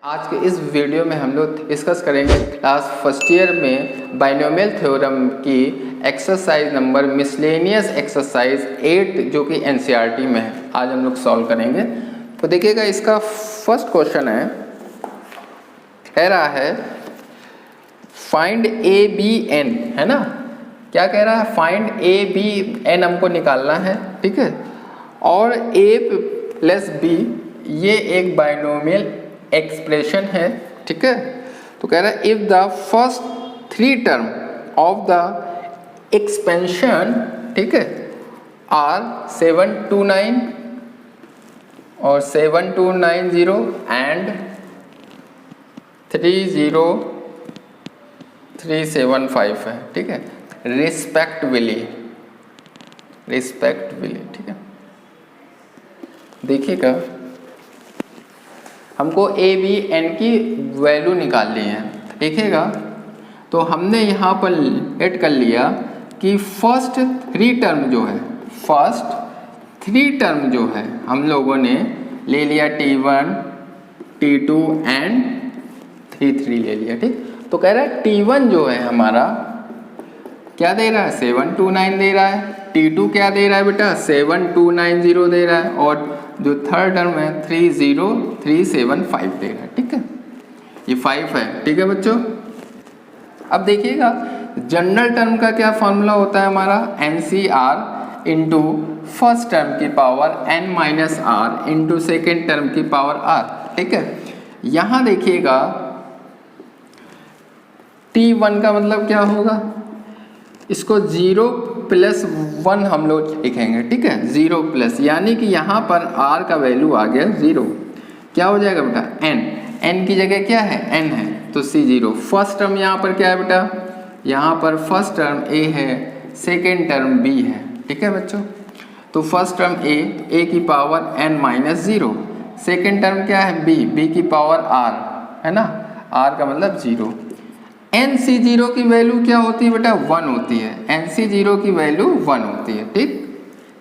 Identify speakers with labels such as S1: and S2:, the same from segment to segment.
S1: आज के इस वीडियो में हम लोग डिस्कस करेंगे क्लास फर्स्ट ईयर में बाइनोमियल थ्योरम की एक्सरसाइज नंबर मिसलेनियस एक्सरसाइज 8 जो कि एनसीईआरटी में है। आज हम लोग सॉल्व करेंगे। तो देखिएगा, इसका फर्स्ट क्वेश्चन है, कह रहा है फाइंड ए बी एन, है ना। क्या कह रहा है? फाइंड ए बी एन हमको निकालना है, ठीक है। और ए प्लस बी ये एक बाइनोमियल एक्सप्रेशन है, ठीक है। तो कह रहा है if the first three term of the expansion, ठीक है, आर 729 और 7290 एंड 30375 है, ठीक है, रिस्पेक्टिवली, ठीक है। देखिएगा, हमको ए बी एन की वैल्यू निकालनी है, देखिएगा। तो हमने यहाँ पर ऐड कर लिया कि फर्स्ट थ्री टर्म जो है हम लोगों ने ले लिया T1, T2 एंड T3 ले लिया, ठीक। तो कह रहा है T1 जो है हमारा क्या दे रहा है? 729 दे रहा है। T2 क्या दे रहा है बेटा? 7290 दे रहा है। और जो थर्ड टर्म है 30375 दे रहा है, ठीक है। ये 5 है, ठीक है बच्चों। अब देखिएगा, जनरल टर्म का क्या फॉर्मूला होता है हमारा? NCR इंटू फर्स्ट टर्म की power n minus R into second term की पावर r, ठीक है। यहाँ देखिएगा T1 का मतलब क्या होगा? इसको 0 प्लस 1 हम लोग लिखेंगे, ठीक है। 0 प्लस, यानी कि यहाँ पर r का वैल्यू आ गया 0। क्या हो जाएगा बेटा? n की जगह क्या है? n है, तो C0। फर्स्ट टर्म यहाँ पर क्या है बेटा? यहाँ पर फर्स्ट टर्म a है, सेकेंड टर्म b है, ठीक है बच्चों। तो फर्स्ट टर्म a की power n minus 0, second term क्या है? b की पावर r, है ना। r का मतलब 0। NC0 की वैल्यू क्या होती है बेटा? 1 होती है। NC0 की वैल्यू 1 होती है, ठीक।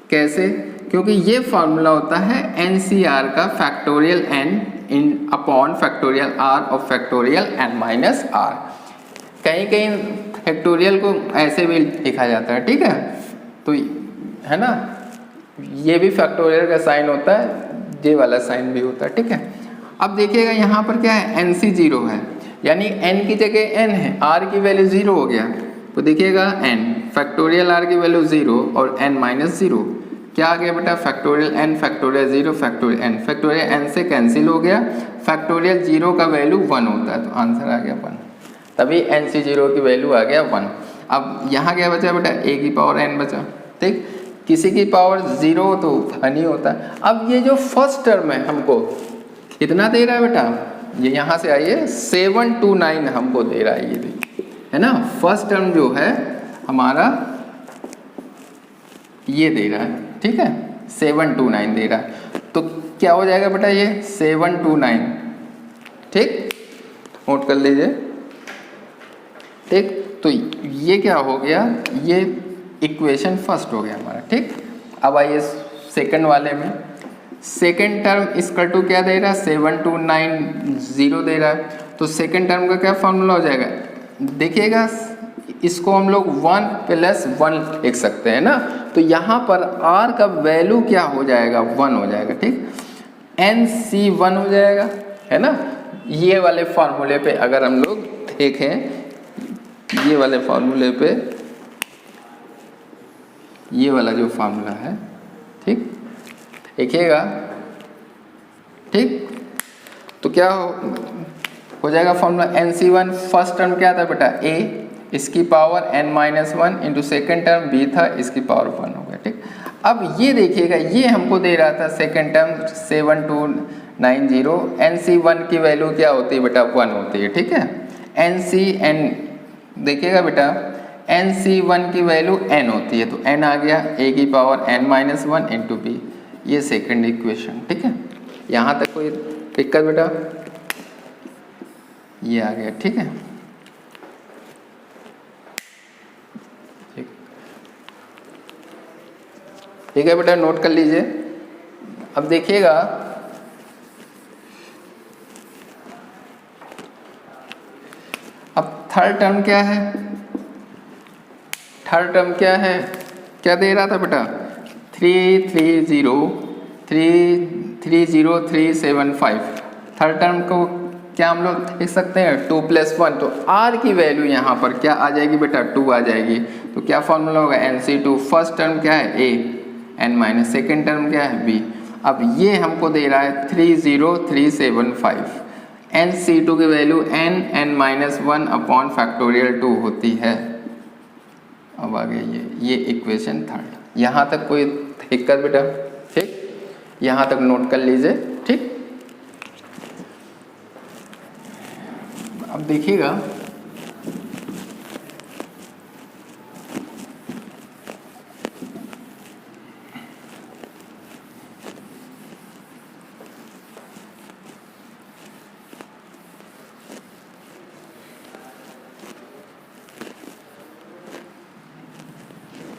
S1: कैसे? क्योंकि ये फॉर्मूला होता है NCR का फैक्टोरियल n इन अपॉन फैक्टोरियल r और फैक्टोरियल n माइनस r। कहीं कहीं फैक्टोरियल को ऐसे भी लिखा जाता है, ठीक है। तो है ना, ये भी फैक्टोरियल का साइन होता है, ये वाला साइन भी होता है, ठीक है। अब देखिएगा यहाँ पर क्या है? NC0 है, यानी n की जगह n है, r की वैल्यू 0 हो गया। तो देखिएगा n फैक्टोरियल r की वैल्यू 0 और n माइनस 0, क्या आ गया बेटा? Factorial n factorial 0 factorial n, factorial n से कैंसिल हो गया। फैक्टोरियल 0 का वैल्यू 1 होता है, तो आंसर आ गया 1। तभी NC0 की वैल्यू आ गया 1। अब यहाँ क्या बचा बेटा? a की पावर n बचा, ठीक। किसी की पावर 0 तो नहीं होता। अब ये जो फर्स्ट टर्म है हमको कितना दे रहा है बेटा? ये यहाँ से आइए, 729 हमको दे रहा है, ये भी है ना। फर्स्ट टर्म जो है हमारा ये दे रहा है, ठीक है, 729 दे रहा है। तो क्या हो जाएगा बेटा? ये 729, ठीक, नोट कर लीजिए, ठीक। तो ये क्या हो गया? ये इक्वेशन फर्स्ट हो गया हमारा, ठीक। अब आइए सेकंड वाले में। सेकेंड टर्म इसका टू क्या दे रहा है? 7290 दे रहा है। तो सेकेंड टर्म का क्या फॉर्मूला हो जाएगा? देखिएगा, इसको हम लोग 1 प्लस 1 लिख सकते हैं ना। तो यहाँ पर r का वैल्यू क्या हो जाएगा? 1 हो जाएगा, ठीक। NC1 हो जाएगा, है ना। ये वाले फॉर्मूले पे अगर हम लोग देखें, ये वाले फॉर्मूले पे, ये वाला जो फॉर्मूला है, ठीक, देखिएगा, ठीक। तो क्या हो जाएगा फॉर्मूला? NC1 फर्स्ट टर्म क्या था बेटा? a, इसकी power n minus 1 into second term b था, इसकी पावर 1 हो गया, ठीक। अब ये देखिएगा, ये हमको दे रहा था सेकेंड टर्म 7290। NC1 की वैल्यू क्या होती है बेटा? 1 होती है, ठीक है। NCn देखिएगा बेटा, NC1 की वैल्यू n होती है, तो n आ गया, a की power n minus 1 into b, ये सेकंड इक्वेशन, ठीक है। यहाँ तक कोई दिक्कत बेटा? ये आ गया, ठीक है, ठीक है बेटा, नोट कर लीजिए। अब देखिएगा, थर्ड टर्म क्या है, थर्ड टर्म क्या है, क्या दे रहा था बेटा, 330,375। थर्ड टर्म को क्या हम लोग लिख सकते हैं 2 + 1, तो r की वैल्यू यहाँ पर क्या आ जाएगी बेटा 2 आ जाएगी। तो क्या फॉर्मूला होगा NC2, फर्स्ट टर्म क्या है a, n minus second term क्या है b। अब ये हमको दे रहा है 30375, NC2 की वैल्यू n(n-1/2 होती है। अब आ गया ये इक्वेशन थर्ड। यहाँ तक कोई दिक्कत बेटा, ठीक, यहाँ तक नोट कर लीजिए, ठीक। अब देखिएगा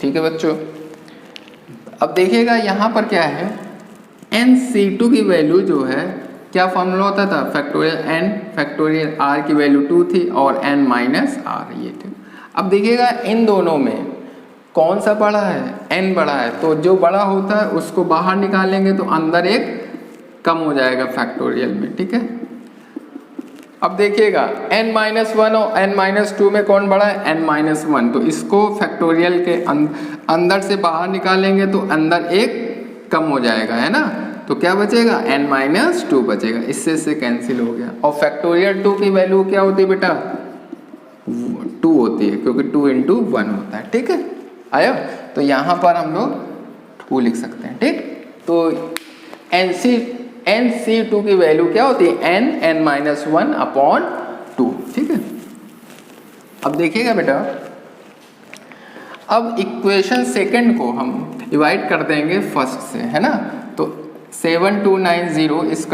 S1: ठीक है बच्चों। अब देखिएगा यहाँ पर क्या है, NC2 की वैल्यू जो है क्या फॉर्मूला होता था, फैक्टोरियल n फैक्टोरियल r की वैल्यू 2 थी और n माइनस r ये थी। अब देखिएगा इन दोनों में कौन सा बड़ा है, n बड़ा है, तो जो बड़ा होता है उसको बाहर निकालेंगे तो अंदर एक कम हो जाएगा फैक्टोरियल में, ठीक है। अब देखिएगा n-1 और n-2 में कौन बड़ा है, n-1, तो इसको फैक्टोरियल के अंदर से बाहर निकालेंगे तो अंदर एक कम हो जाएगा, है ना। तो क्या बचेगा n-2 बचेगा, इससे कैंसिल हो गया। और फैक्टोरियल 2 की वैल्यू क्या होती है बेटा 2 होती है, क्योंकि 2 × 1 होता है, ठीक है। आया, तो यहाँ पर हम लोग 2 लिख सकते हैं, ठीक। तो NC2 की वैल्यू क्या होती है n(n-1/2), ठीक है। अब देखिएगा बेटा, अब इक्वेशन सेकंड को हम डिवाइड कर देंगे फर्स्ट से, है ना। तो 7290 =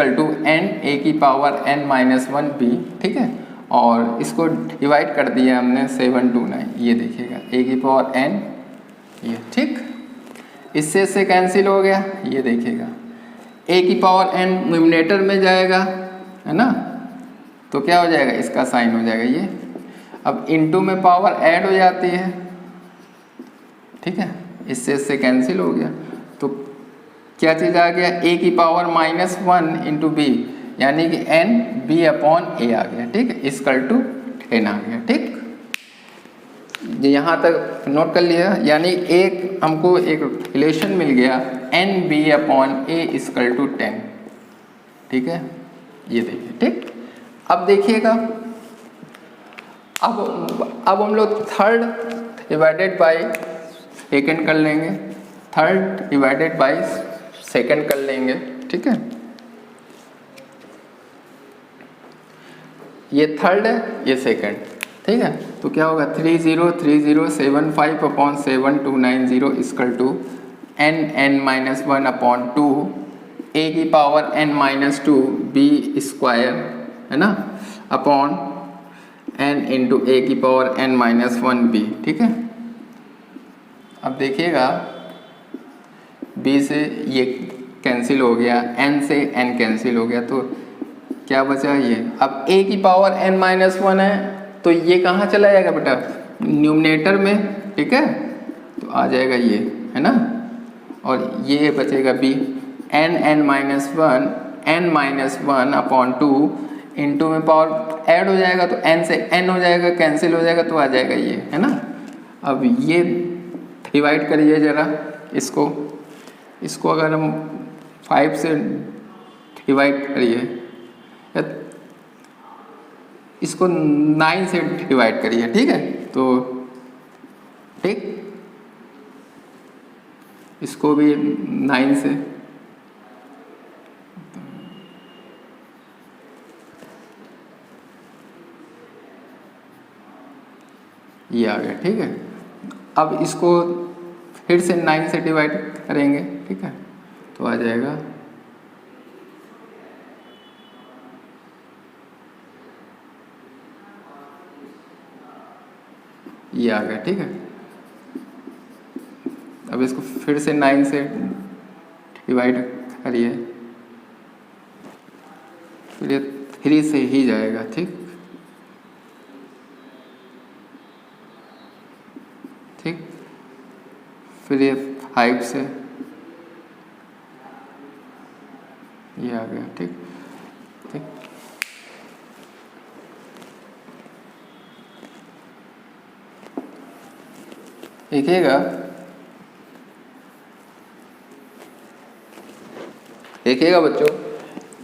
S1: n(a⁻n-1b), ठीक है। और इसको डिवाइड कर दिया हमने 729, ये देखिएगा a⁻n ये, ठीक। इससे कैंसिल हो गया, ये देखिएगा a⁻n न्यूमरेटर में जाएगा, है ना, तो क्या हो जाएगा इसका साइन हो जाएगा ये। अब इनटू में पावर ऐड हो जाती है, ठीक है, इससे कैंसिल हो गया। तो क्या चीज़ आ गया a⁻−1 × b, यानी कि n(b/a) आ गया, ठीक है, = 10 आ गया, ठीक। यहाँ तक नोट कर लिया, यानी एक हमको एक रिलेशन मिल गया n(b/a) = 10, ठीक है, ये देखिए, ठीक। अब देखिएगा, अब हम लोग थर्ड डिवाइडेड बाय सेकेंड कर लेंगे, थर्ड डिवाइडेड बाय सेकेंड कर लेंगे, ठीक है। ये थर्ड है, ये सेकेंड, ठीक है। तो क्या होगा 303075/7290 = n(n-1/2 a⁻n-2b², है ना, अपॉन n × a⁻n-1b, ठीक है। अब देखिएगा b से ये कैंसिल हो गया, n से n कैंसिल हो गया, तो क्या बचा ये। अब a⁻n-1 है तो ये कहाँ चला जाएगा बेटा न्यूमरेटर में, ठीक है, तो आ जाएगा ये, है ना। और ये बचेगा b n(n-1/2) इंटू में पावर ऐड हो जाएगा तो n से n हो जाएगा, कैंसिल हो जाएगा, तो आ जाएगा ये, है ना। अब ये डिवाइड करिए ज़रा इसको अगर हम 5 से डिवाइड करिए, इसको 9 से डिवाइड करिए, ठीक है, तो ठीक, इसको भी 9 से, ये आ गया, ठीक है। अब इसको फिर से 9 से डिवाइड करेंगे, ठीक है, तो आ जाएगा ये आ गया, ठीक है। अब इसको फिर से 9 से डिवाइड करिए, फिर ये 3 से ही जाएगा, ठीक। फिर ये 5 से ये आ गया। ठीक ठीक, देखिएगा बच्चों,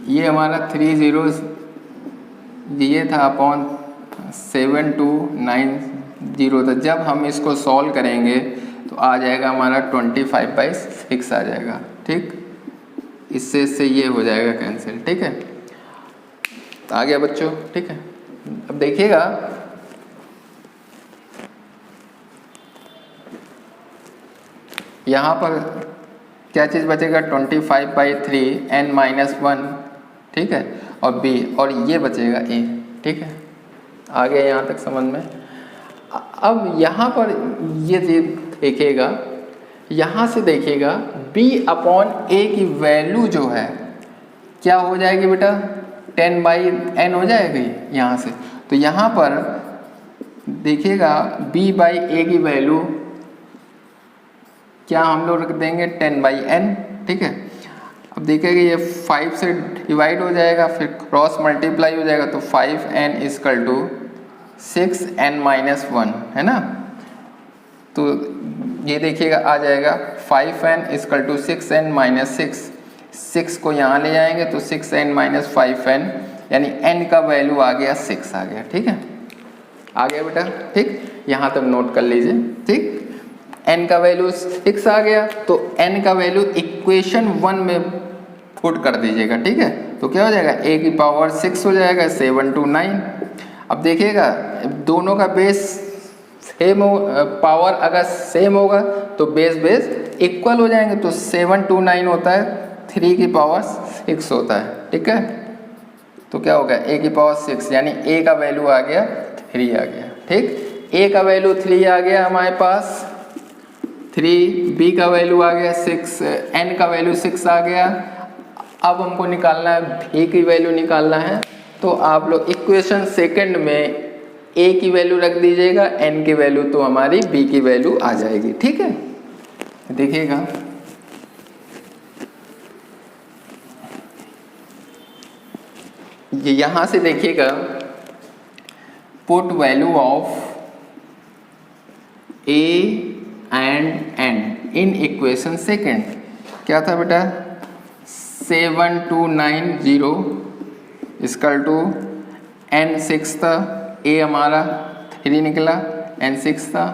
S1: ये हमारा 3 zeros ये था अपॉन 7290 था। जब हम इसको सॉल्व करेंगे तो आ जाएगा हमारा 25/6 आ जाएगा। ठीक, इससे ये हो जाएगा कैंसिल। ठीक है, आ गया बच्चों। ठीक है, अब देखिएगा यहाँ पर क्या चीज़ बचेगा, 25/3 n-1। ठीक है, और b, और ये बचेगा a। ठीक है, आ गया यहाँ तक समझ में। अब यहाँ पर ये देखिएगा, यहाँ से देखिएगा b/a की वैल्यू जो है क्या हो जाएगी बेटा, 10/n हो जाएगी यहाँ से। तो यहाँ पर देखिएगा b/a की वैल्यू क्या हम लोग रख देंगे, 10/n। ठीक है, अब देखिएगा ये 5 से डिवाइड हो जाएगा, फिर क्रॉस मल्टीप्लाई हो जाएगा, तो 5n = 6n-1 है ना। तो ये देखिएगा आ जाएगा 5n = 6n-6। 6 को यहाँ ले जाएंगे तो 6n - 5n, यानी n का वैल्यू आ गया 6 आ गया। ठीक है, आ गया बेटा। ठीक, यहाँ तक नोट कर लीजिए। ठीक, n का वैल्यू 6 आ गया, तो n का वैल्यू इक्वेशन 1 में पुट कर दीजिएगा। ठीक है, तो क्या हो जाएगा, a की पावर 6 हो जाएगा 7 to 9। अब देखिएगा दोनों का बेस सेम हो, पावर अगर सेम होगा तो बेस इक्वल हो जाएंगे, तो 7 to 9 होता है, 3 की पावर 6 होता है। ठीक है, तो क्या होगा, a की पावर 6, यानी a का वैल्यू आ गया 3 आ गया। ठीक, a का वैल्यू 3 आ गया हमारे पास 3, b का वैल्यू आ गया 6, n का वैल्यू 6 आ गया। अब हमको निकालना है b की वैल्यू निकालना है, तो आप लोग इक्वेशन सेकंड में a की वैल्यू रख दीजिएगा, n की वैल्यू तो हमारी b की वैल्यू आ जाएगी। ठीक है, देखिएगा ये यहाँ से देखिएगा, put value of a and n in equation second. क्या था बेटा, 7290 = n6 था, a हमारा 3 निकला, n6 था,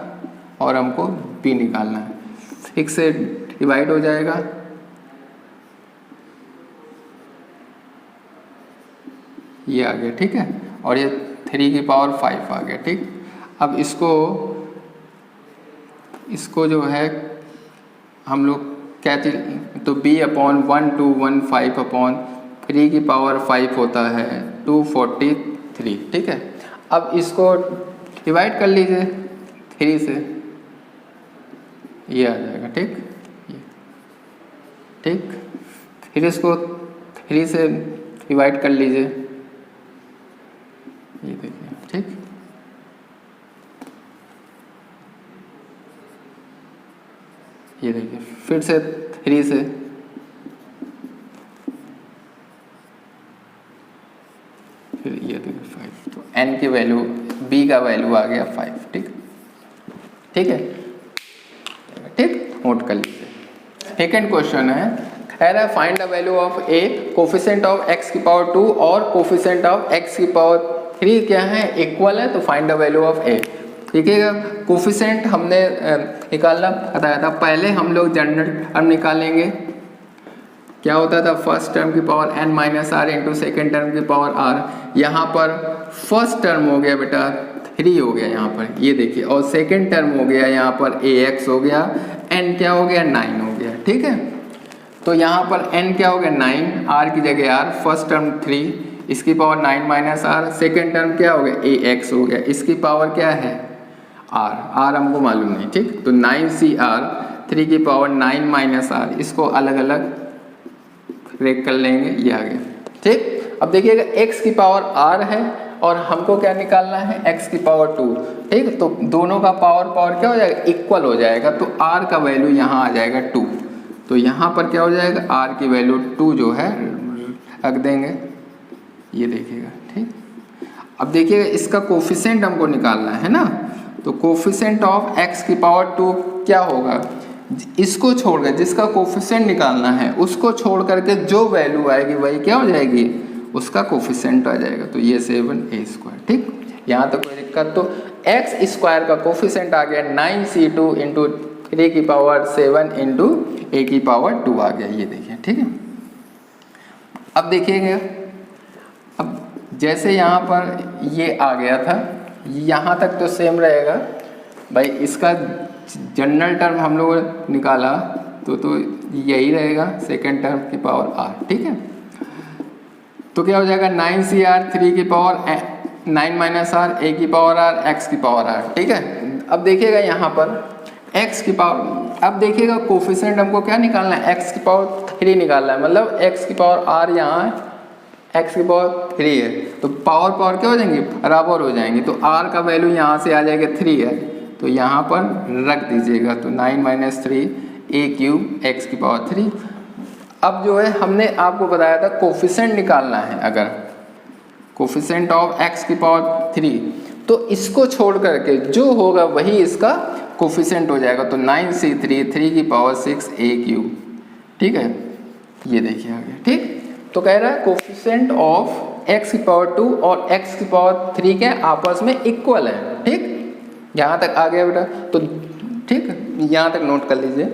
S1: और हमको b निकालना है। 6 से डिवाइड हो जाएगा, ये आ गया। ठीक है, और ये 3 की पावर 5 आ गया। ठीक, अब इसको जो है हम लोग क्या चीज, तो b/1/15/3 की पावर 5 होता है 243। ठीक है, अब इसको डिवाइड कर लीजिए 3 से, ये आ जाएगा। ठीक, ठीक, फिर इसको 3 से डिवाइड कर लीजिए, ये देखिए। ठीक, ये देखिए, फिर से 3 से, फिर ये देखिए 5, तो n की वैल्यू, b का वैल्यू आ गया 5। ठीक, ठीक है, ठीक, नोट कर लीजिए। सेकेंड क्वेश्चन है, कह रहा है find the value of a, coefficient of x की पावर 2 और कोफिशिएंट ऑफ x की पावर 3 क्या है, इक्वल है, तो find the value of a। देखिएगा कोफिशिएंट हमने निकालना बताया था, पहले हम लोग जनरल टर्म निकालेंगे। क्या होता था, फर्स्ट टर्म की power n-r into second term की पावर r। यहाँ पर फर्स्ट टर्म हो गया बेटा 3 हो गया यहाँ पर, ये देखिए, और सेकेंड टर्म हो गया यहाँ पर ax हो गया, n क्या हो गया, 9 हो गया। ठीक है, तो यहाँ पर n क्या हो गया 9, r की जगह r, फर्स्ट टर्म 3, इसकी पावर 9 - r, सेकेंड टर्म क्या हो गया ax हो गया, इसकी पावर क्या है r हमको मालूम नहीं। ठीक, तो 9cr, 3 की पावर 9 - r, इसको अलग अलग ब्रेक कर लेंगे, ये आ गया। ठीक, अब देखिएगा x की पावर r है और हमको क्या निकालना है, x की पावर 2, ठीक। तो दोनों का पावर क्या हो जाएगा, इक्वल हो जाएगा। तो r का वैल्यू यहाँ आ जाएगा 2। तो यहाँ पर क्या हो जाएगा, r की वैल्यू 2 जो है रख देंगे, ये देखिएगा, ठीक। अब देखिएगा इसका कोफिशिएंट हमको निकालना है ना, तो कोफिशिएंट ऑफ x की पावर 2 क्या होगा, इसको छोड़कर जिसका कोफिशिएंट निकालना है उसको छोड़ करके जो वैल्यू आएगी वही क्या हो जाएगी, उसका कोफिशिएंट आ जाएगा। तो ये 7a², ठीक। यहाँ तक कोई दिक्कत, तो x² का कोफिशिएंट आ गया 9c2 इंटू 3 की पावर 7 इंटू a की पावर 2 आ गया, ये देखिए, ठीक है। अब देखिएगा, अब जैसे यहाँ पर ये आ गया था, यहाँ तक तो सेम रहेगा भाई। इसका जनरल टर्म हम लोग निकाला तो यही रहेगा, सेकेंड टर्म की पावर r, ठीक है। तो क्या हो जाएगा 9cr 3 की पावर 9 माइनस r, a की पावर r, x की पावर r, ठीक है। अब देखिएगा यहाँ पर x की पावर, अब देखिएगा कोफिशिएंट हमको क्या निकालना है, x की पावर 3 निकालना है, मतलब x की पावर r यहाँ है, x की पावर 3 है, तो पावर क्या हो जाएंगे, बराबर हो जाएंगे। तो r का वैल्यू यहाँ से आ जाएगा 3 है, तो यहाँ पर रख दीजिएगा। तो 9 माइनस 3 a³ x की पावर 3। अब जो है हमने आपको बताया था कोफिशिएंट निकालना है, अगर कोफिशिएंट ऑफ x की पावर 3, तो इसको छोड़ करके जो होगा वही इसका कोफिशिएंट हो जाएगा। तो 9c3 3 की पावर 6 a³, ठीक है, ये देखिए आ गया, ठीक। तो कह रहा है कोफिशिएंट ऑफ x की पावर 2 और x की पावर 3 के आपस में इक्वल है, ठीक। यहाँ तक आ गया बेटा, तो ठीक, यहाँ तक नोट कर लीजिए,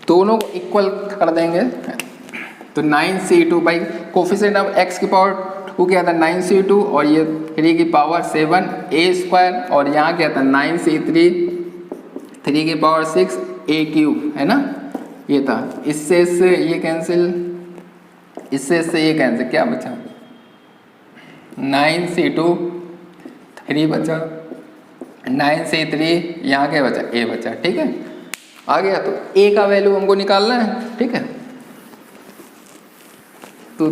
S1: दोनों को इक्वल कर देंगे। तो 9c2 by coefficient of x की पावर 2 क्या था 9c2 और ये 3 की पावर 7 a², और यहाँ क्या था 9c3 3 की पावर 6 a³, है ना, ये था। इससे ये कैंसिल, इससे ये कैंसिल, क्या बचा 9c2 3 बचा, 9c3 यहाँ क्या बचा, a बचा, ठीक है, आ गया। तो a का वैल्यू हमको निकालना है, ठीक है। तो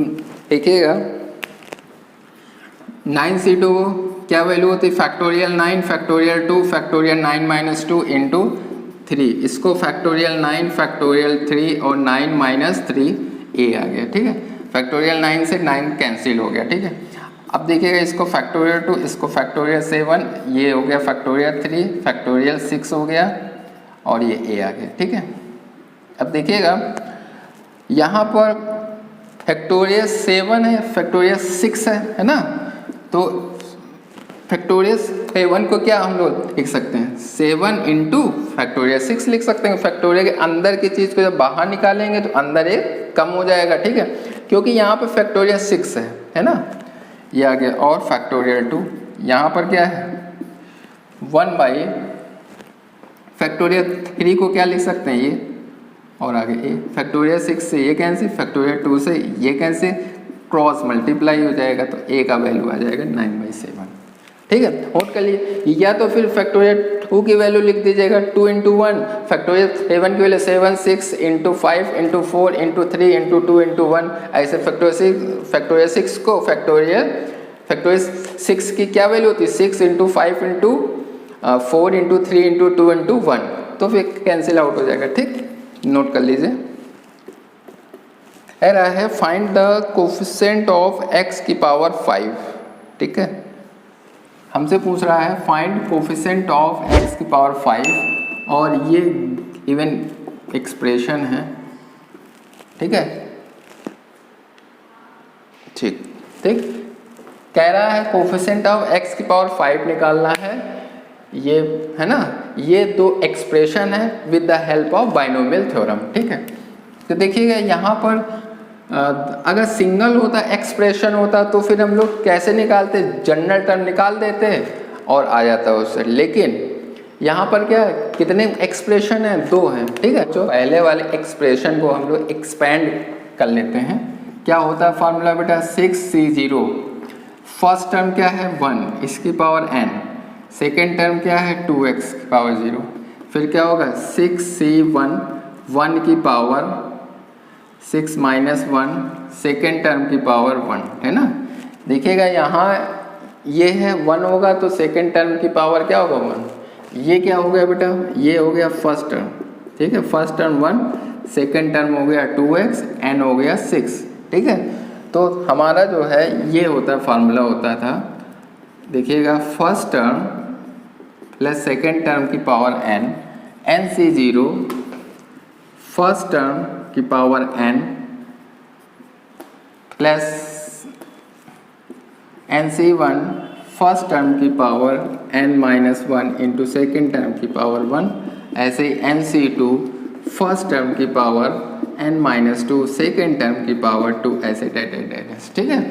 S1: देखिएगा 9c2 क्या वैल्यू होती है, factorial 9 factorial 2 factorial 9 minus 2 into 3, इसको फैक्टोरियल 9 फैक्टोरियल 3 और 9 माइनस 3 a आ गया, ठीक है। फैक्टोरियल 9 से 9 कैंसिल हो गया, ठीक है। अब देखिएगा इसको फैक्टोरियल 2, इसको फैक्टोरियल 7, ये हो गया फैक्टोरियल 3, फैक्टोरियल 6 हो गया और ये a आ गया, ठीक है। अब देखिएगा यहाँ पर फैक्टोरियल 7 है, फैक्टोरियल 6 है ना, तो फैक्टोरियल 7 को क्या हम लोग लिख सकते हैं 7 इंटू फैक्टोरियल 6 लिख सकते हैं। फैक्टोरियल के अंदर की चीज़ को जब बाहर निकालेंगे तो अंदर एक कम हो जाएगा, ठीक है, क्योंकि यहाँ पर फैक्टोरियल 6 है ना, ये आ गया। और फैक्टोरियल 2 यहाँ पर क्या है 1 बाई फैक्टोरियल 3 को क्या लिख सकते हैं ये, और आगे ए, फैक्टोरियल 6 से ये कैंसिल, फैक्टोरियल 2 से ये कैंसिल, क्रॉस मल्टीप्लाई हो जाएगा, तो ए का वैल्यू आ जाएगा 9/7, ठीक है। नोट कर लिए, या तो फिर फैक्टोरियल 2 की वैल्यू लिख दीजिएगा 2 इंटू 1, फैक्टोरियल 7 की value 7 6 into 5 into 4 into 3 into 2 into 1, ऐसे फैक्टोरियल 6 को फैक्टोरियल 6 की क्या वैल्यू होती है 6 into 5 into 4 into 3 into 2 into 1, तो फिर कैंसिल आउट हो जाएगा, ठीक। नोट कर लीजिए, कह रहा है find the coefficient of x की पावर 5, ठीक है। हमसे पूछ रहा है फाइंड कोफिशिएंट ऑफ x की पावर 5, और ये इवन एक्सप्रेशन है, ठीक है, ठीक, कह रहा है कोफिशिएंट ऑफ x की पावर 5 निकालना है, ये है ना, ये दो एक्सप्रेशन है with the help of binomial theorem, ठीक है। तो देखिएगा यहाँ पर अगर सिंगल होता एक्सप्रेशन होता तो फिर हम लोग कैसे निकालते, जनरल टर्म निकाल देते और आ जाता उससे, लेकिन यहाँ पर क्या है कितने एक्सप्रेशन है, 2 हैं, ठीक है। जो पहले वाले एक्सप्रेशन को हम लोग एक्सपेंड कर लेते हैं, क्या होता है फार्मूला बेटा 6c0, फर्स्ट टर्म क्या है 1 इसकी पावर n, सेकेंड टर्म क्या है 2x की पावर 0, फिर क्या होगा 6c1 1 की पावर 6 माइनस 1 सेकेंड टर्म की पावर 1, है ना, देखिएगा यहाँ ये है 1 होगा तो सेकेंड टर्म की पावर क्या होगा 1। ये क्या हो गया बेटा, ये हो गया फर्स्ट टर्म, ठीक है, फर्स्ट टर्म 1, सेकेंड टर्म हो गया 2x, n हो गया 6, ठीक है। तो हमारा जो है ये होता है फार्मूला होता था, देखिएगा first term plus second term की power n C 0 first term की power n plus NC1 first term की power n-1 into second term की पावर 1, ऐसे ही NC2 फर्स्ट टर्म की पावर n-2 सेकेंड टर्म की पावर 2, ऐसे डेट, ठीक है।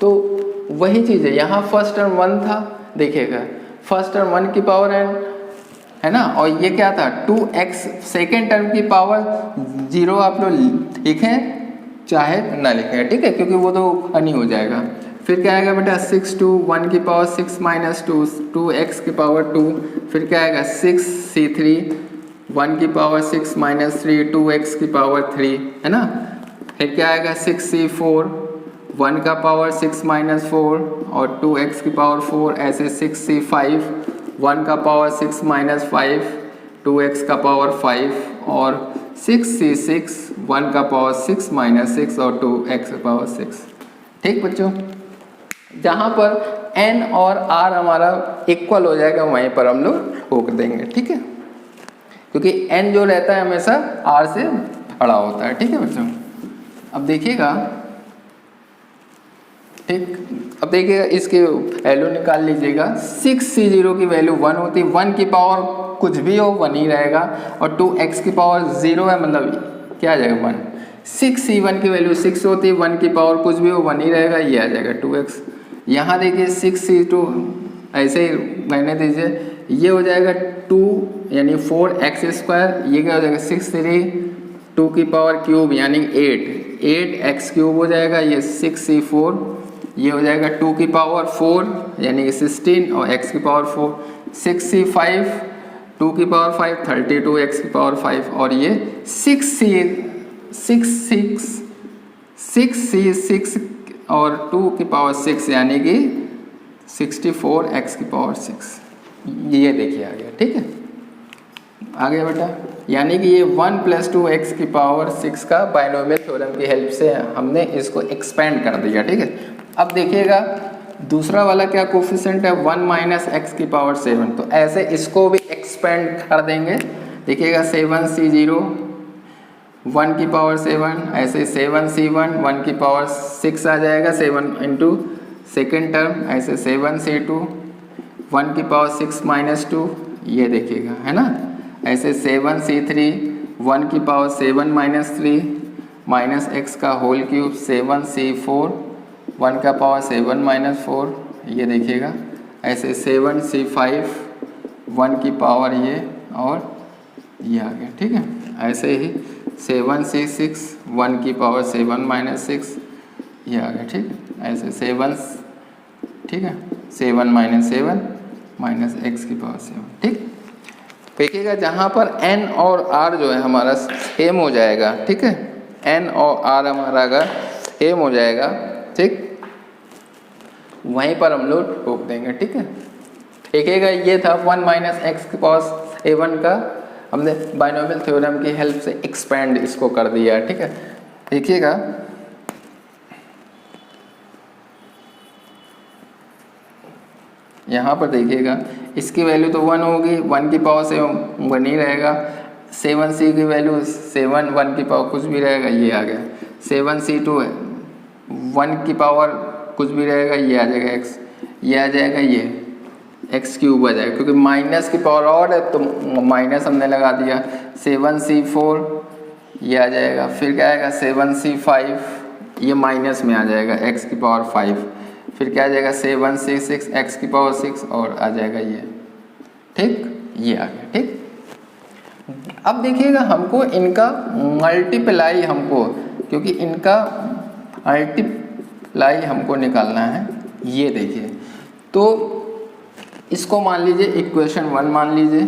S1: तो वही चीज़ है, यहाँ फर्स्ट टर्म 1 था, देखिएगा फर्स्ट टर्म 1 की पावर n है ना, और ये क्या था 2x सेकेंड टर्म की पावर 0 आप लोग लिखें चाहे ना लिखें, ठीक है, क्योंकि वो तो नहीं हो जाएगा। फिर क्या आएगा बेटा 6 2 1 की पावर 6 माइनस 2 2x की पावर 2, फिर क्या आएगा 6 C3 1 की पावर 6 माइनस 3 2x की पावर 3, है ना। फिर क्या आएगा 6 C4 1 का पावर 6 माइनस 4 और 2x की पावर 4, ऐसे 6 C5 1 का पावर 6 माइनस 5 2x का पावर 5 और 6 C6 1 का पावर 6 माइनस 6 और 2x का पावर 6, ठीक बच्चों। जहाँ पर n और r हमारा इक्वल हो जाएगा वहीं पर हम लोग रोक देंगे, ठीक है, क्योंकि n जो रहता है हमेशा r से बड़ा होता है, ठीक है बच्चों। अब देखिएगा, ठीक, अब देखिएगा इसकी वैल्यू निकाल लीजिएगा। 6C0 की वैल्यू 1 होती है, 1 की पावर कुछ भी हो 1 ही रहेगा, और 2x की पावर 0 है, मतलब क्या आ जाएगा 1। 6C1 की वैल्यू 6 होती है, 1 की पावर कुछ भी हो 1 ही रहेगा, ये आ जाएगा 2x। यहाँ देखिए 6C2 ऐसे ही रहने दीजिए, ये हो जाएगा 2 यानी 4x², ये क्या हो जाएगा 6 3 2 की पावर क्यूब यानी 8x क्यूब हो जाएगा, ये 6C4, ये हो जाएगा 2 की पावर 4 यानी कि 16 और x की पावर 4, 6C5 2 की पावर 5 32x की पावर 5 और ये 6C6 और 2 की पावर 6 यानी कि 64x की पावर 6, ये देखिए आ गया, ठीक है, आ गया बेटा। यानी कि ये 1 + 2x की पावर 6 का बाइनोमियल थ्योरम की हेल्प से हमने इसको एक्सपेंड कर दिया, ठीक है। अब देखिएगा दूसरा वाला क्या कोफिशिएंट है 1 - x की पावर 7, तो ऐसे इसको भी एक्सपेंड कर देंगे। देखिएगा 7C0 1 की पावर 7, ऐसे 7C1 1 की पावर 6 आ जाएगा, 7 इंटू सेकेंड टर्म, ऐसे 7C2 1 की पावर 6 - 2, ये देखिएगा, है ना। ऐसे 7C3 1 की पावर 7 - 3 माइनस x का होल क्यूब, 7C4 1 का पावर 7 - 4, ये देखिएगा। ऐसे 7C5 1 की पावर ये और ये आ गया, ठीक है। ऐसे ही 7C6 1 की पावर 7 - 6, ये आ गया, ठीक है। ऐसे 7, ठीक है, 7 - 7 माइनस x की पावर 7, ठीक। देखिएगा जहाँ पर n और r जो है हमारा सेम हो जाएगा, ठीक है, n और r हमारा का सेम हो जाएगा, ठीक, वहीं पर हम लोग रोक देंगे, ठीक है। देखिएगा ये था 1 - x की पावर 7 का हमने बाइनोमियल थ्योरम की हेल्प से एक्सपेंड इसको कर दिया, ठीक है। देखिएगा यहाँ पर, देखिएगा इसकी वैल्यू तो 1 होगी, 1 की पावर 7 1 ही रहेगा, 7C की वैल्यू 7 1 की पावर कुछ भी रहेगा, ये आ गया। 7C2 1 की पावर कुछ भी रहेगा, ये आ जाएगा x, ये आ जाएगा, ये x क्यूब आ जाएगा, क्योंकि माइनस की पावर और है तो माइनस हमने लगा दिया। 7C4 ये आ जाएगा, फिर क्या आएगा 7C5, ये माइनस में आ जाएगा x की पावर 5, फिर क्या आ जाएगा 7C6 x की पावर 6 और आ जाएगा ये, ठीक, ये आ गया, ठीक। अब देखिएगा हमको इनका मल्टीप्लाई, हमको क्योंकि इनका मल्टीप्लाई हमको निकालना है, ये देखिए। तो इसको मान लीजिए इक्वेशन 1 मान लीजिए,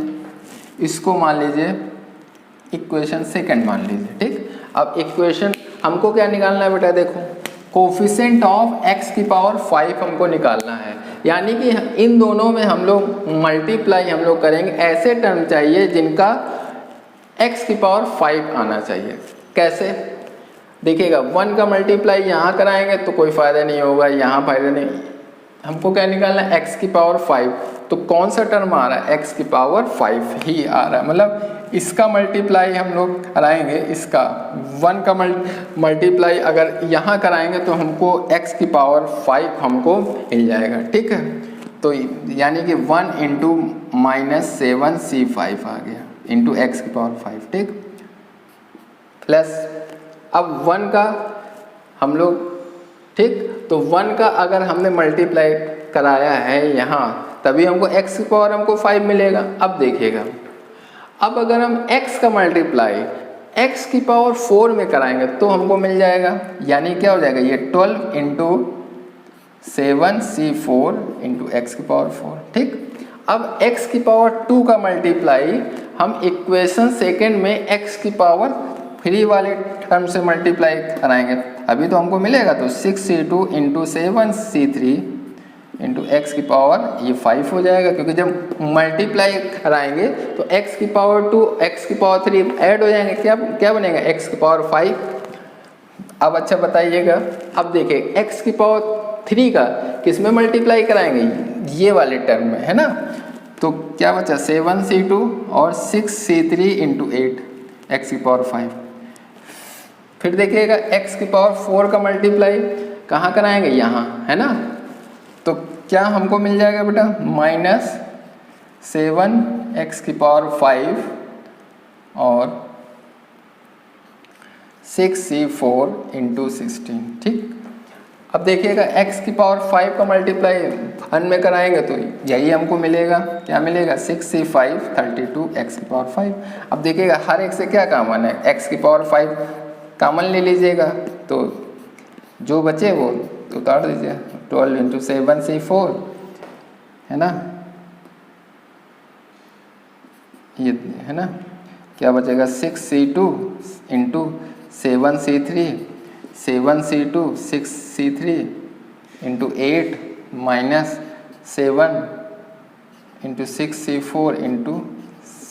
S1: इसको मान लीजिए इक्वेशन 2 मान लीजिए, ठीक। अब इक्वेशन हमको क्या निकालना है बेटा, देखो कोफिशिएंट ऑफ x की पावर 5 हमको निकालना है, यानी कि इन दोनों में हम लोग मल्टीप्लाई हम लोग करेंगे, ऐसे टर्म चाहिए जिनका x की पावर 5 आना चाहिए। कैसे देखिएगा, 1 का मल्टीप्लाई यहाँ कराएंगे तो कोई फ़ायदा नहीं होगा, यहाँ फ़ायदा नहीं, हमको क्या निकालना है x की पावर 5, तो कौन सा टर्म आ रहा है, x की पावर 5 ही आ रहा है, मतलब इसका मल्टीप्लाई हम लोग कराएंगे, इसका 1 का मल्टीप्लाई अगर यहाँ कराएंगे तो हमको x की पावर 5 हमको मिल जाएगा, ठीक है। तो यानी कि 1 इंटू -7c5 आ गया इंटू x की पावर 5, ठीक, प्लस अब 1 का हम लोग, ठीक, तो 1 का अगर हमने मल्टीप्लाई कराया है यहाँ तभी हमको x की पावर हमको 5 मिलेगा। अब देखिएगा, अब अगर हम x का मल्टीप्लाई x की पावर 4 में कराएंगे तो हमको मिल जाएगा, यानी क्या हो जाएगा, ये 12 इंटू 7c4 इंटू x की पावर 4, ठीक। अब x की पावर 2 का मल्टीप्लाई हम इक्वेशन सेकेंड में x की पावर 3 वाले टर्म से मल्टीप्लाई कराएंगे, अभी तो हमको मिलेगा, तो 6c2 into 7c3 into x की पावर ये 5 हो जाएगा, क्योंकि जब मल्टीप्लाई कराएंगे तो x की पावर 2 x की पावर 3 ऐड हो जाएंगे, क्या बनेगा, x की पावर 5। अब अच्छा बताइएगा, अब देखिए x की पावर 3 का किस में मल्टीप्लाई कराएंगे, ये वाले टर्म में, है ना, तो क्या बचा 7c2 और 6c3 इंटू 8 x की पावर 5। फिर देखिएगा x की पावर 4 का मल्टीप्लाई कहाँ कराएंगे, यहाँ, है ना, तो क्या हमको मिल जाएगा बेटा, -7x की पावर 5 और 6c4 इंटू 16, ठीक। अब देखिएगा x की पावर 5 का मल्टीप्लाई 1 में कराएंगे तो यही हमको मिलेगा, क्या मिलेगा, 6c5 32 x की पावर 5। अब देखिएगा हर एक से क्या कॉमन है, x की पावर 5 कॉमन ले लीजिएगा, तो जो बचे वो तो उतार दीजिए, 12 इंटू 7c4, है ना, ये है ना, क्या बचेगा 6c2 into 7c3 7c2 6c3 into 8 minus 7 into 6c4 into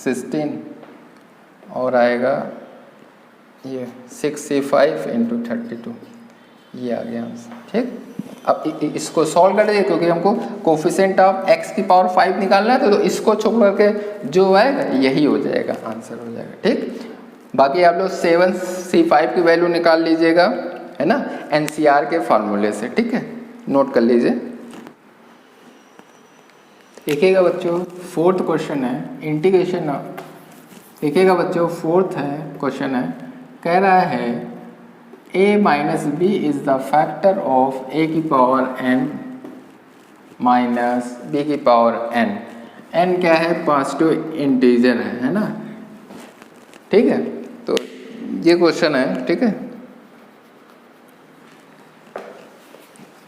S1: 16 और आएगा ये 6c5 इंटू 32, ये आ गया आंसर, ठीक। अब इसको सॉल्व कर दीजिए, क्योंकि हमको कोफिशिएंट ऑफ x की पावर 5 निकालना है, तो इसको छोड़ करके जो आएगा यही हो जाएगा, आंसर हो जाएगा, ठीक। बाकी आप लोग 7c5 की वैल्यू निकाल लीजिएगा, है ना, NCR के फार्मूले से, ठीक है, नोट कर लीजिए। देखिएगा बच्चों, 4th क्वेश्चन है इंटीग्रेशन ऑफ, देखिएगा बच्चों 4th है क्वेश्चन है, कह रहा है a minus B is the factor of a की पावर n माइनस b की पावर n। n क्या है, पॉजिटिव इंटीजर है ना, ठीक है, तो ये क्वेश्चन है, ठीक है।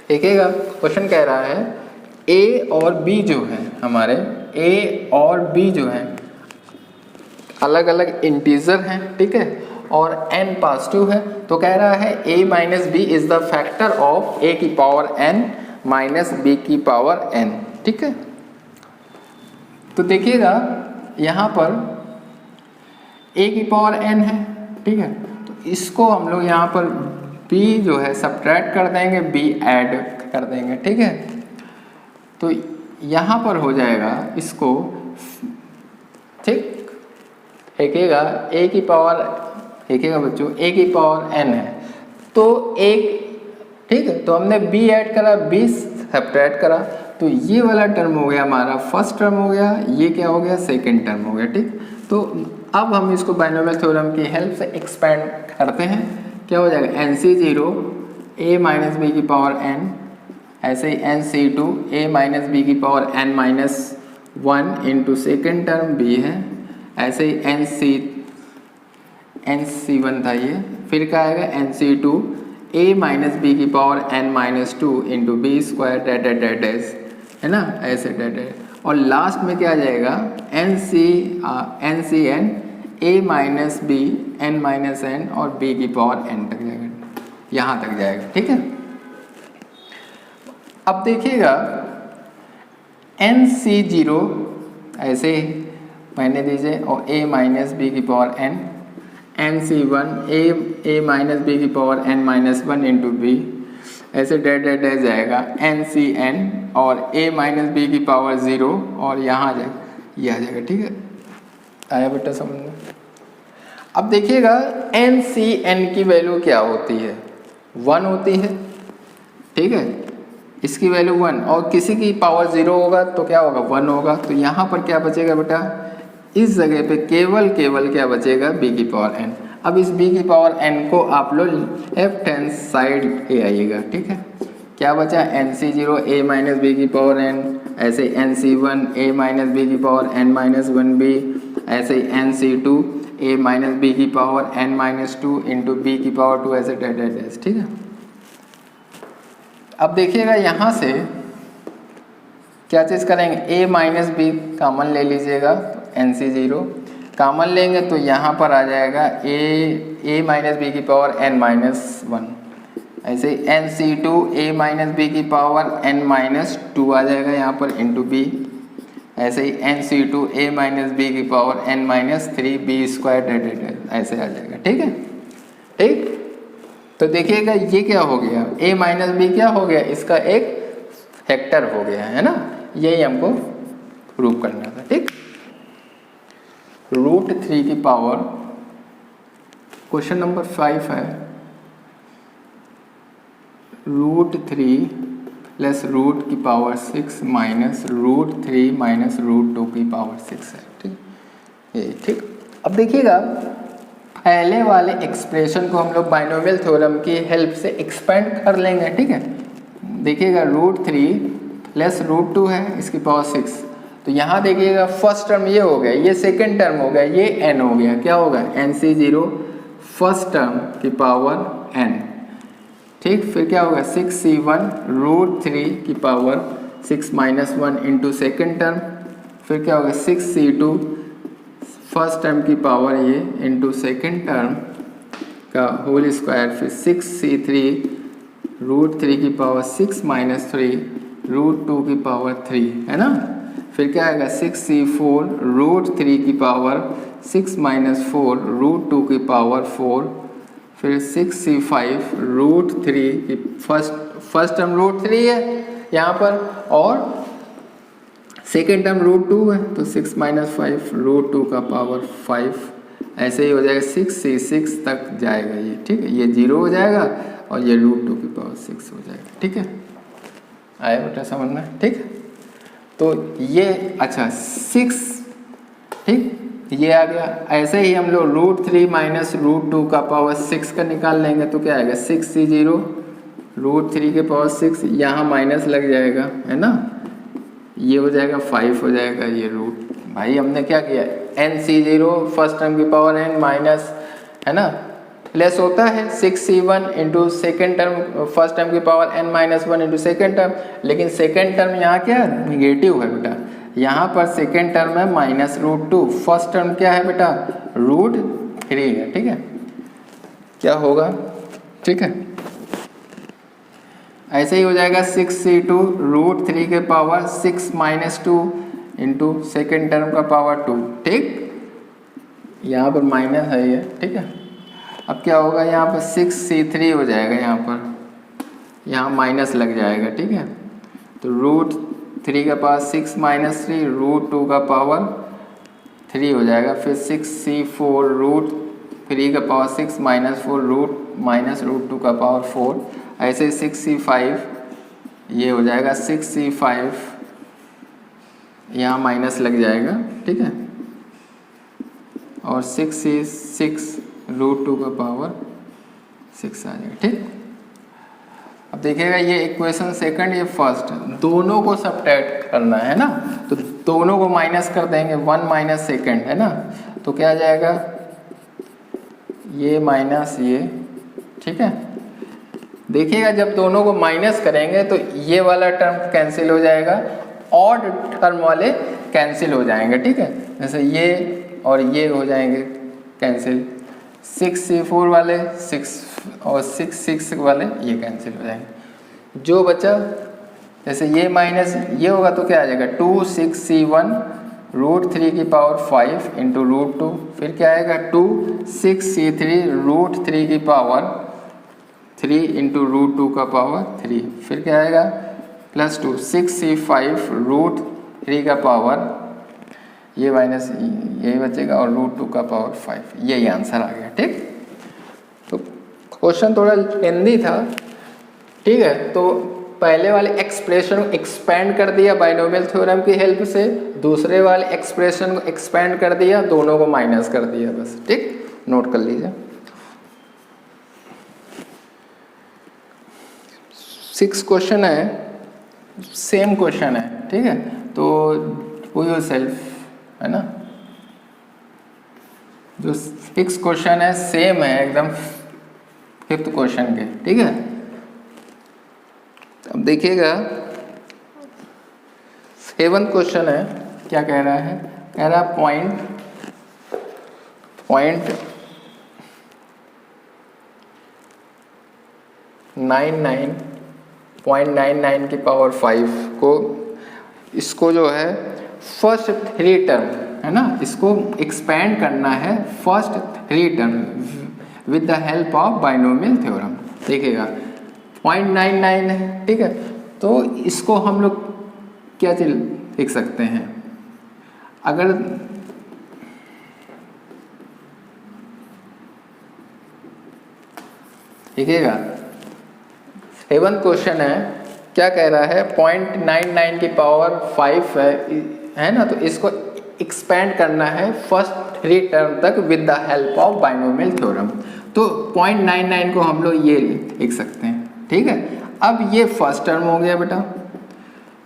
S1: देखिएगा क्वेश्चन कह रहा है a और b जो है हमारे, a और b जो है अलग अलग इंटीजर हैं, ठीक है, और n पॉजिटिव है, तो कह रहा है a minus B is the factor of a की पावर n माइनस b की पावर n, ठीक है। तो देखिएगा यहाँ पर a की पावर n है, ठीक है, तो इसको हम लोग यहाँ पर b जो है सब्ट्रैक्ट कर देंगे, b ऐड कर देंगे, ठीक है, तो यहाँ पर हो जाएगा इसको, ठीक। देखिएगा a की पावर, देखिएगा बच्चों a की पावर n है, तो एक, ठीक है, तो हमने b ऐड करा, b सब्ट्रैक्ट करा, तो ये वाला टर्म हो गया हमारा फर्स्ट टर्म हो गया, ये क्या हो गया, सेकंड टर्म हो गया, ठीक। तो अब हम इसको बाइनोमियल थ्योरम की हेल्प से एक्सपेंड करते हैं, क्या हो जाएगा, NC0 a माइनस बी की पावर n, ऐसे ही NC2 a माइनस बी की power n minus 1 into second term b है, ऐसे ही NC1 था ये, फिर क्या आएगा NC2 a माइनस बी की power n minus 2 into B square डेट डैश, है ना, ऐसे डेट, और लास्ट में क्या आ जाएगा NCN a minus B n minus n और b की पावर n तक जाएगा, यहाँ तक जाएगा, ठीक है। अब देखिएगा NC0 ऐसे मैंने दीजिए और a माइनस बी की power n, NC1 a minus B की power n minus 1 into B, ऐसे डैश डैश डैश जाएगा NCn और a माइनस बी की पावर 0 और यहाँ जाएगा, ये आ जाएगा। ठीक है, आया बेटा समझ में? अब देखिएगा NCn की वैल्यू क्या होती है, 1 होती है। ठीक है, इसकी वैल्यू 1 और किसी की पावर 0 होगा तो क्या होगा, 1 होगा। तो यहाँ पर क्या बचेगा बेटा, इस जगह पे केवल क्या बचेगा, b की पावर n। अब इस b की पावर n को आप लोग लेफ्ट हैंड साइड ले आइएगा। ठीक है, क्या बचा, NC0 a माइनस बी की पावर n, ऐसे NC1 a माइनस बी की पावर n माइनस 1b, ऐसे NC2 a माइनस बी की power n minus 2 into B की पावर 2, ऐसे डैश डैश डैश। ठीक है, अब देखिएगा यहाँ से क्या चीज़ करेंगे, a माइनस बी कॉमन ले लीजिएगा, तो NC0 कॉमन लेंगे तो यहाँ पर आ जाएगा a माइनस बी की पावर n माइनस 1, ऐसे NC2 a माइनस बी की पावर n माइनस 2 आ जाएगा यहाँ पर इंटू बी, ऐसे ही NC2 a माइनस बी की power n minus 3 b square ऐसे आ जाएगा। ठीक है, ठीक, तो देखिएगा ये क्या हो गया, a माइनस बी क्या हो गया, इसका एक फैक्टर हो गया है ना, यही हमको प्रूव करना था। ठीक, √3 की पावर, क्वेश्चन नंबर 5 है, √3 प्लस रूट की पावर 6 माइनस √3 माइनस √2 की पावर 6 है। ठीक, ये ठीक। अब देखिएगा पहले वाले एक्सप्रेशन को हम लोग बाइनोमियल थ्योरम की हेल्प से एक्सपेंड कर लेंगे। ठीक है, देखिएगा √3 प्लस √2 है, इसकी पावर 6, तो यहाँ देखिएगा फर्स्ट टर्म ये हो गया, ये सेकंड टर्म हो गया, ये n हो गया, क्या होगा, NC0 फर्स्ट टर्म की पावर n। ठीक, फिर क्या होगा 6C1 √3 की power 6 minus 1 into second term, फिर क्या होगा 6C2 फर्स्ट टर्म की पावर ये इंटू सेकेंड टर्म का होल स्क्वायर, फिर 6C3 √3 की पावर 6 माइनस 3 √2 की पावर 3 है ना, फिर क्या आएगा 6C4 √3 की पावर 6 माइनस 4 √2 की पावर 4, फिर 6C5 √3 की फर्स्ट टर्म √3 है यहाँ पर और सेकेंड टर्म √2 है, तो 6 माइनस 5 √2 का पावर 5, ऐसे ही हो जाएगा 6C6 तक जाएगा ये। ठीक है, ये 0 हो जाएगा और ये √2 की पावर 6 हो जाएगा। ठीक है, आया बेटा समझना? ठीक, तो ये अच्छा 6, ठीक, ये आ गया। ऐसे ही हम लोग √3 माइनस √2 का पावर 6 का निकाल लेंगे तो क्या आएगा 6C0 √3 के पावर 6, यहाँ माइनस लग जाएगा है ना, ये हो जाएगा 5 हो जाएगा, ये रूट भाई हमने क्या किया, NC0 फर्स्ट टर्म की पावर n माइनस है ना, प्लस होता है 6C1 into second term first term की power n minus 1 into second term, लेकिन सेकेंड टर्म यहाँ क्या है, निगेटिव है बेटा, यहाँ पर सेकेंड टर्म है माइनस √2, फर्स्ट टर्म क्या है बेटा √3 है। ठीक है, क्या होगा, ठीक है, ऐसे ही हो जाएगा 6C2 √3 के power 6 minus 2 into second term का पावर 2। ठीक, यहाँ पर माइनस है ये। ठीक है, अब क्या होगा यहाँ पर 6C3 हो जाएगा, यहाँ माइनस लग जाएगा। ठीक है, तो √3 का पावर 6 माइनस 3 √2 का पावर 3 हो जाएगा, फिर 6C4 √3 का पावर 6 माइनस 4 माइनस √2 का पावर 4, ऐसे 6C5 ये हो जाएगा 6C5 यहाँ माइनस लग जाएगा। ठीक है, और 6C6 √2 का पावर 6 आ जाएगा। ठीक, अब देखिएगा ये इक्वेशन सेकंड, ये फर्स्ट, दोनों को सब्ट्रैक्ट करना है ना, तो दोनों को माइनस कर देंगे, 1 माइनस सेकंड है ना, तो क्या आ जाएगा ये माइनस ये। ठीक है, देखिएगा जब दोनों को माइनस करेंगे तो ये वाला टर्म कैंसिल हो जाएगा, ऑड टर्म वाले कैंसिल हो जाएंगे। ठीक है, जैसे ये और ये हो जाएंगे कैंसिल, 6C4 वाले 6 और 6 वाले ये कैंसिल हो जाएंगे। जो बचा जैसे ये माइनस ये होगा तो क्या आ जाएगा 2 6 C1 रूट 3 की पावर 5 इंटू रूट 2, फिर क्या आएगा 2 6 C3 रूट 3 की पावर 3 इंटू रूट 2 का पावर 3, फिर क्या आएगा प्लस 2 6 C5 रूट 3 का पावर ये माइनस यही बचेगा और रूट 2 का पावर 5, यही आंसर आ गया। ठीक, तो क्वेश्चन थोड़ा लेंदी था, ठीक है। तो पहले वाले एक्सप्रेशन को एक्सपेंड कर दिया बाइनोमियल थ्योरम की हेल्प से, दूसरे वाले एक्सप्रेशन को एक्सपेंड कर दिया, दोनों को माइनस कर दिया बस। ठीक, नोट कर लीजिए। 6 क्वेश्चन है, सेम क्वेश्चन है, ठीक है। तो डू योरसेल्फ, है ना, जो 6 क्वेश्चन है सेम है एकदम 5th क्वेश्चन के, ठीक है। अब देखिएगा 7th क्वेश्चन है, क्या कह रहा है, कह रहा है पॉइंट 99 की पावर 5 को, इसको जो है फर्स्ट 3 टर्म, है ना, इसको एक्सपेंड करना है first 3 term with the help of binomial theorem. देखिएगा 0.99 है, ठीक है। तो इसको हम लोग क्या लिख सकते हैं, अगर देखिएगा 7th क्वेश्चन है, क्या कह रहा है 0.99 की पावर 5 है ना, तो इसको एक्सपेंड करना है फर्स्ट 3 टर्म तक with the help of binomial theorem. तो 0.99 को हम लोग ये लिख सकते हैं, ठीक है। अब ये फर्स्ट टर्म हो गया बेटा,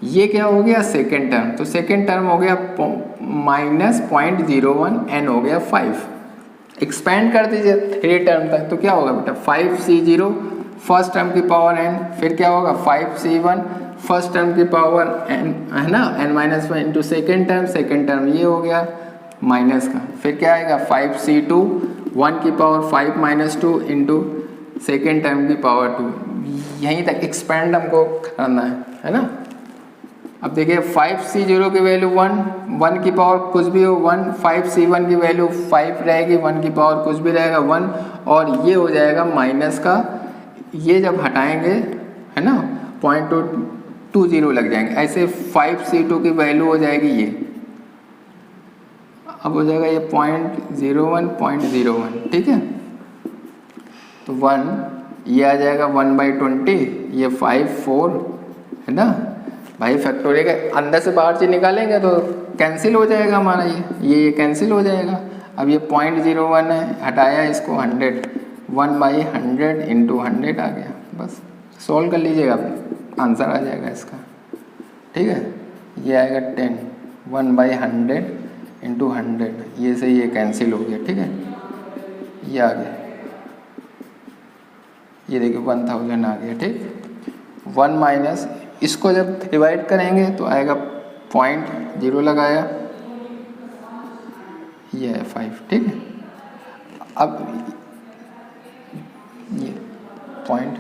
S1: ये क्या हो गया सेकेंड टर्म, तो सेकेंड टर्म हो गया माइनस 0.01 n हो गया 5, एक्सपेंड कर दीजिए 3 टर्म तक, तो क्या होगा बेटा 5C0 फर्स्ट टर्म की पावर n, फिर क्या होगा 5C1 फर्स्ट टर्म की पावर n, है ना, n-1 इंटू सेकेंड टर्म ये हो गया माइनस का, फिर क्या आएगा 5C2 1 की power 5 minus 2 into second term की पावर 2, यहीं तक एक्सपेंड हमको करना है ना। अब देखिए 5C0 की वैल्यू 1 की पावर कुछ भी हो 1, 5C1 की वैल्यू 5 रहेगी, 1 की पावर कुछ भी रहेगा 1, और ये हो जाएगा माइनस का, ये जब हटाएंगे है ना 0.20 लग जाएंगे, ऐसे 5C2 की वैल्यू हो जाएगी ये, अब हो जाएगा ये 0.01, ठीक है। तो 1 ये आ जाएगा 1/20, ये 5 4 है ना भाई, फैक्टोरियल के अंदर से बाहर चीज निकालेंगे तो कैंसिल हो जाएगा हमारा, ये कैंसिल हो जाएगा। अब ये 0.01 है, हटाया इसको 100, 1/100 इंटू 100 आ गया, बस सॉल्व कर लीजिएगा, आंसर आ जाएगा इसका, ठीक है। ये आएगा 10, 1/100 इंटू 100, ये से ये कैंसिल हो गया, ठीक है, ये आ गया, ये देखिए 1000 आ गया, ठीक। 1 माइनस इसको जब डिवाइड करेंगे तो आएगा 0.0 लगाया, ये है 5, ठीक है। अब ये पॉइंट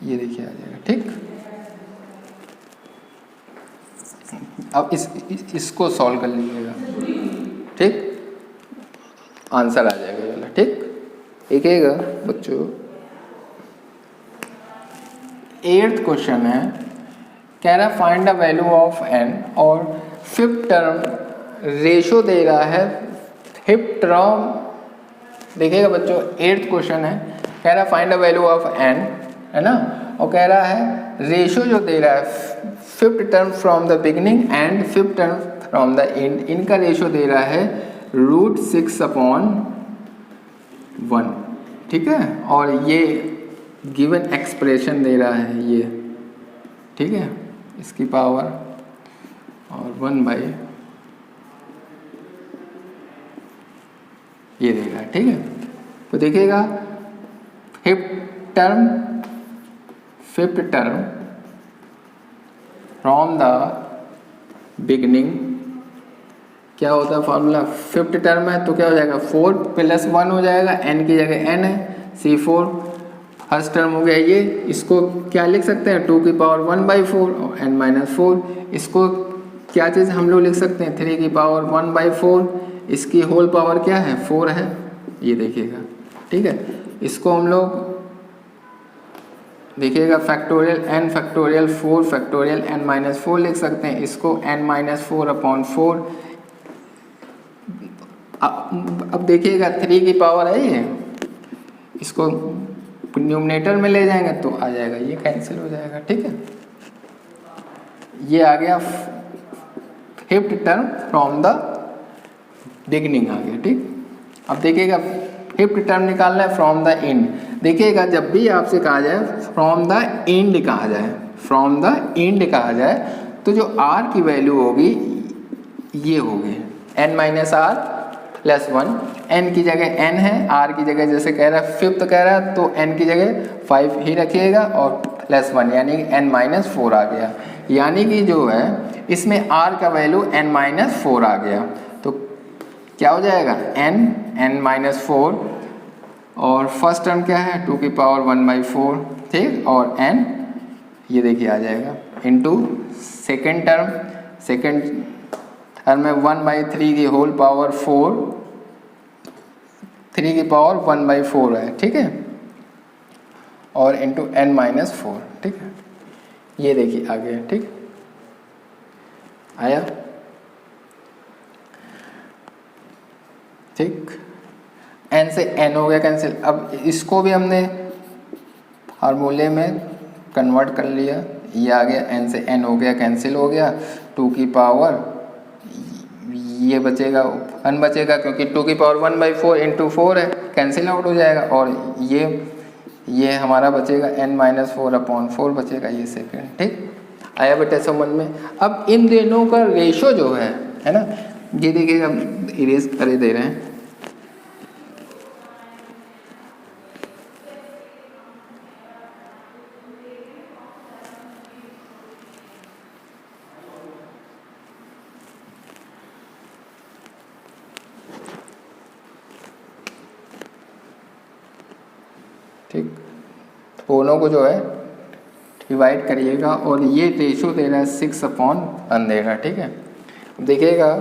S1: ये देखिए आ जाएगा, ठीक। अब इसको सॉल्व कर लीजिएगा, ठीक, आंसर आ जाएगा ये वाला, ठीक। देखिएगा बच्चों 8th क्वेश्चन है, कह रहा find the value of n, और 5th टर्म रेशो दे रहा है 5th टर्म। देखिएगा बच्चों 8th क्वेश्चन है, कह रहा find the value of n, है ना, और कह रहा है रेशो जो दे रहा है 5th term from the beginning and 5th term from the end, इनका रेशो दे रहा है √6/1, ठीक है, और ये गिवन एक्सप्रेशन दे रहा है ये, ठीक है, इसकी पावर और 1/ ये दे रहा है, ठीक है। तो देखिएगा 5th term from the beginning, क्या होता है फॉर्मूला, 5th टर्म है तो क्या हो जाएगा 4 + 1 हो जाएगा, n की जगह n है, C4 फर्स्ट टर्म हो गया ये, इसको क्या लिख सकते हैं 2 की पावर 1/4 और n-4। इसको क्या चीज़ हम लोग लिख सकते हैं 3 की पावर 1/4, इसकी होल पावर क्या है 4 है, ये देखिएगा। ठीक है, इसको हम लोग देखिएगा factorial n factorial 4 factorial n-4 लिख सकते हैं, इसको n-4/4। अब देखिएगा 3 की पावर है ये, इसको न्यूमरेटर में ले जाएंगे तो आ जाएगा, ये कैंसिल हो जाएगा। ठीक है, ये आ गया fifth term from the beginning आ गया। ठीक, अब देखिएगा फिफ्थ टर्म निकालना है फ्रॉम द एंड। देखिएगा जब भी आपसे कहा जाए फ्रॉम द एंड कहा जाए, फ्रॉम द एंड कहा जाए, तो जो r की वैल्यू होगी ये होगी n-r+1। n की जगह n है, r की जगह जैसे कह रहा है फिफ्थ कह रहा है तो n की जगह 5 ही रखिएगा और +1 यानी कि n-4 आ गया। यानी कि जो है इसमें r का वैल्यू n-4 आ गया, तो क्या हो जाएगा n-4 और फर्स्ट टर्म क्या है 2 की पावर 1/4। ठीक, और n ये देखिए आ जाएगा इनटू सेकेंड टर्म में 1/3 की होल पावर 4, 3 की पावर 1/4 है। ठीक है, और इनटू n-4। ठीक है, ये देखिए आ गया। ठीक, आया। ठीक, n से n हो गया कैंसिल। अब इसको भी हमने फार्मूले में कन्वर्ट कर लिया, ये आ गया n से n हो गया कैंसिल हो गया, 2 की पावर ये बचेगा 1 बचेगा क्योंकि 2 की पावर 1/4 इंटू 4 है, कैंसिल आउट हो जाएगा। और ये हमारा बचेगा n-4/4 बचेगा, ये सेकेंड। ठीक, आया बेटा समझ में। अब इन दोनों का रेशो जो है ना, ये देखिएगा इरेज करे दे रहे हैं। ठीक, दोनों को जो है डिवाइड करिएगा और ये रेशो दे रहा है 6/1 दे रहा है। ठीक है, देखिएगा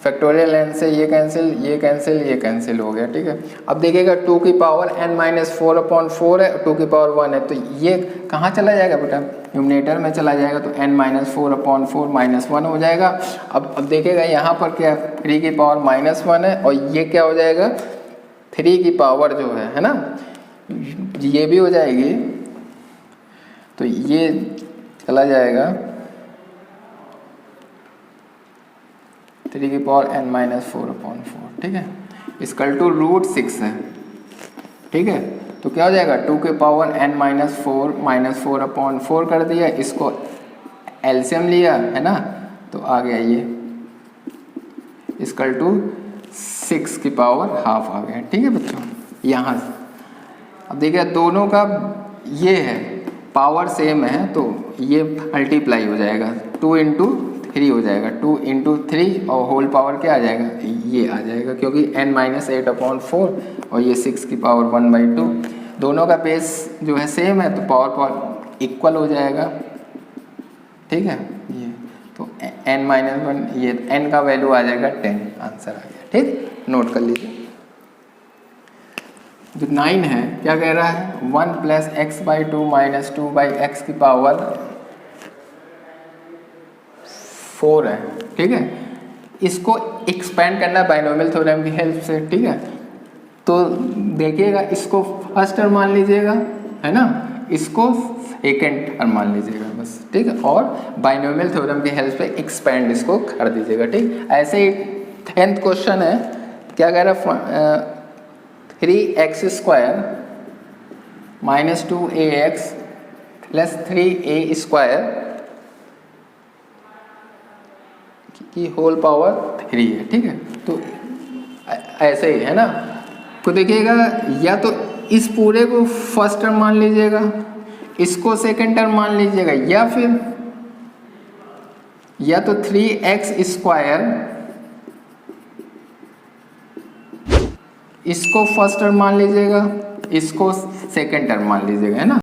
S1: फैक्टोरियल n से ये कैंसिल हो गया। ठीक है, अब देखिएगा 2 की पावर n-4/4 है, 2 की पावर 1 है, तो ये कहाँ चला जाएगा बेटा न्यूमरेटर में चला जाएगा, तो n-4/4 -1 हो जाएगा। अब देखिएगा यहाँ पर क्या 3 की पावर -1 है और ये क्या हो जाएगा 3 की पावर जो है ना, ये भी हो जाएगी, तो ये चला जाएगा 3 की पावर n-4/4। ठीक है, इसकल टू √6 है। ठीक है, तो क्या हो जाएगा 2 की पावर n-4 -4/4 कर दिया, इसको एलसीएम लिया है ना, तो आ गया ये इसकल टू 6 की पावर ½ आ गया। ठीक है बच्चों, यहाँ से अब देखिए दोनों का ये है पावर सेम है, तो ये मल्टीप्लाई हो जाएगा, 2 × 3 हो जाएगा, 2 × 3 और होल पावर क्या आ जाएगा ये आ जाएगा, क्योंकि n-8/4 और ये 6 की पावर 1/2, दोनों का बेस जो है सेम है तो पावर इक्वल हो जाएगा। ठीक है, ये तो n-1 ये n का वैल्यू आ जाएगा 10, आंसर आ गया। ठीक, नोट कर लीजिए। जो 9 है क्या कह रहा है 1 + x/2 - 2/x की पावर 4 है। ठीक है, इसको एक्सपेंड करना बाइनोमियल थ्योरम की हेल्प से। ठीक है, तो देखिएगा इसको फर्स्ट टर्म मान लीजिएगा है ना, इसको सेकेंड टर्म मान लीजिएगा बस। ठीक है, और बाइनोमियल थ्योरम की हेल्प से एक्सपेंड इसको कर दीजिएगा। ठीक, ऐसे ही 10th क्वेश्चन है, क्या कह रहा है 3x² - 2ax + 3a² की होल पावर 3 है। ठीक है, तो ऐसे ही है ना, तो देखिएगा या तो इस पूरे को फर्स्ट टर्म मान लीजिएगा, इसको सेकंड टर्म मान लीजिएगा, या फिर या तो 3x² इसको फर्स्ट टर्म मान लीजिएगा इसको सेकेंड टर्म मान लीजिएगा, है ना।